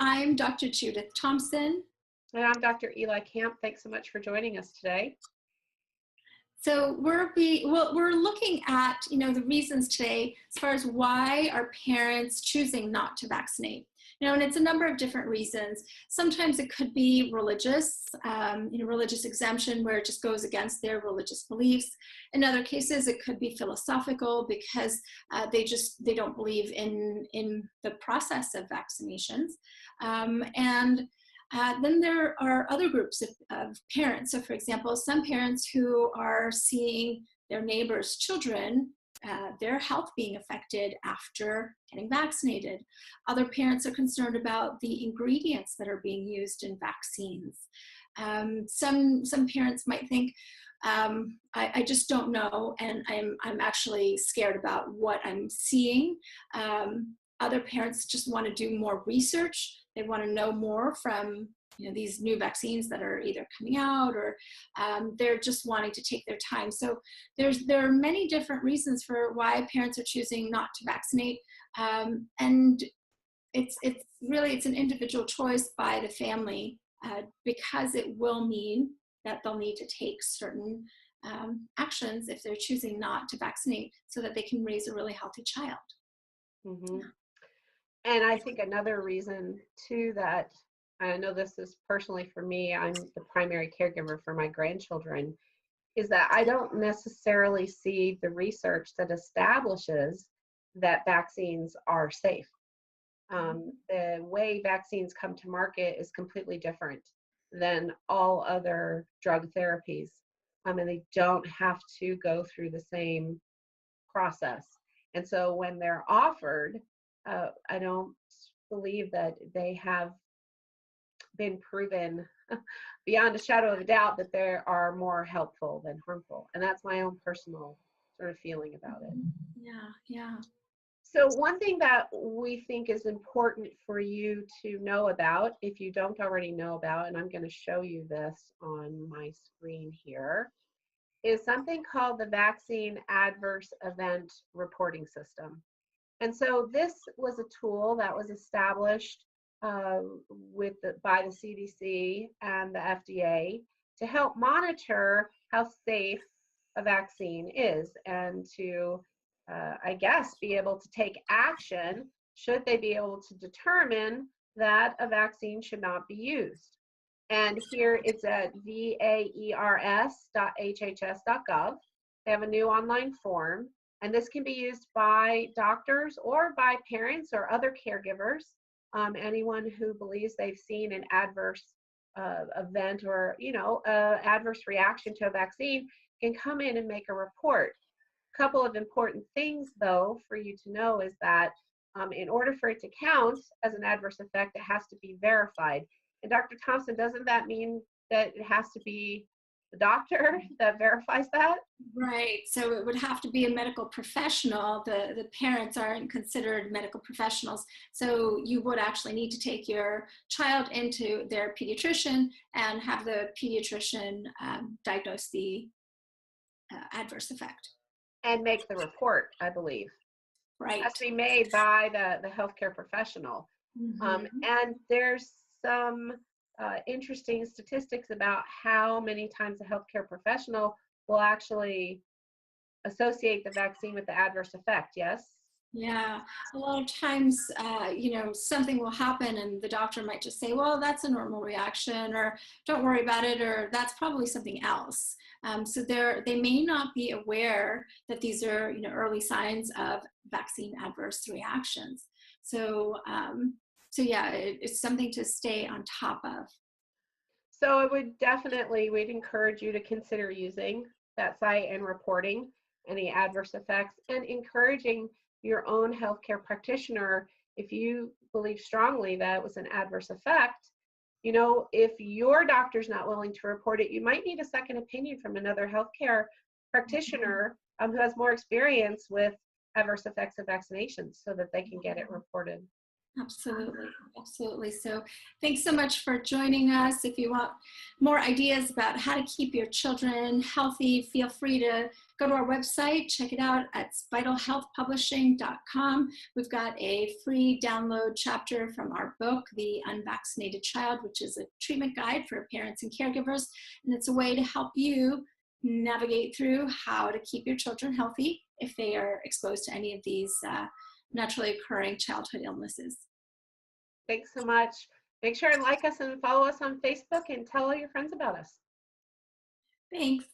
I'm Dr. Judith Thompson. And I'm Dr. Eli Camp. Thanks so much for joining us today. So we're looking at, the reasons today as far as why are parents choosing not to vaccinate. And it's a number of different reasons. Sometimes it could be religious, religious exemption where it just goes against their religious beliefs. In other cases, it could be philosophical because they don't believe in the process of vaccinations. Then there are other groups of parents. So for example, some parents who are seeing their neighbors' children, their health being affected after getting vaccinated. Other parents are concerned about the ingredients that are being used in vaccines. Some parents might think, I just don't know, and I'm actually scared about what I'm seeing. Other parents just want to do more research. They want to know more from these new vaccines that are either coming out, or they're just wanting to take their time. So there are many different reasons for why parents are choosing not to vaccinate, and it's an individual choice by the family because it will mean that they'll need to take certain actions if they're choosing not to vaccinate, so that they can raise a really healthy child. Mm-hmm. And I think another reason too, that I know this is personally for me, I'm the primary caregiver for my grandchildren, is that I don't necessarily see the research that establishes that vaccines are safe. The way vaccines come to market is completely different than all other drug therapies. And they don't have to go through the same process. And so when they're offered, I don't believe that they have been proven beyond a shadow of a doubt that they are more helpful than harmful. And that's my own personal sort of feeling about it. Yeah. So one thing that we think is important for you to know about, if you don't already know about, and I'm going to show you this on my screen here, is something called the Vaccine Adverse Event Reporting System. And so this was a tool that was established by the CDC and the FDA to help monitor how safe a vaccine is, and to, be able to take action should they be able to determine that a vaccine should not be used. And here it's at vaers.hhs.gov. They have a new online form. And this can be used by doctors or by parents or other caregivers. Anyone who believes they've seen an adverse event or, adverse reaction to a vaccine can come in and make a report. A couple of important things, though, for you to know is that in order for it to count as an adverse effect, it has to be verified. And Dr. Thompson, doesn't that mean that it has to be the doctor that verifies that? Right. So it would have to be a medical professional. The parents aren't considered medical professionals. So you would actually need to take your child into their pediatrician and have the pediatrician diagnose the adverse effect. And make the report, I believe. Right. It has to be made by the healthcare professional. Mm-hmm. And there's some interesting statistics about how many times a healthcare professional will actually associate the vaccine with the adverse effect. Yes? Yeah, a lot of times, something will happen and the doctor might just say, well, that's a normal reaction, or don't worry about it, or that's probably something else. So they may not be aware that these are, early signs of vaccine adverse reactions. So yeah, it's something to stay on top of. So we'd encourage you to consider using that site and reporting any adverse effects, and encouraging your own healthcare practitioner, if you believe strongly that it was an adverse effect, if your doctor's not willing to report it, you might need a second opinion from another healthcare practitioner who has more experience with adverse effects of vaccinations, so that they can get it reported. Absolutely. So thanks so much for joining us. If you want more ideas about how to keep your children healthy, feel free to go to our website, check it out at vitalhealthpublishing.com. We've got a free download chapter from our book, The Unvaccinated Child, which is a treatment guide for parents and caregivers. And it's a way to help you navigate through how to keep your children healthy if they are exposed to any of these naturally occurring childhood illnesses. Thanks so much. Make sure and like us and follow us on Facebook and tell all your friends about us. Thanks.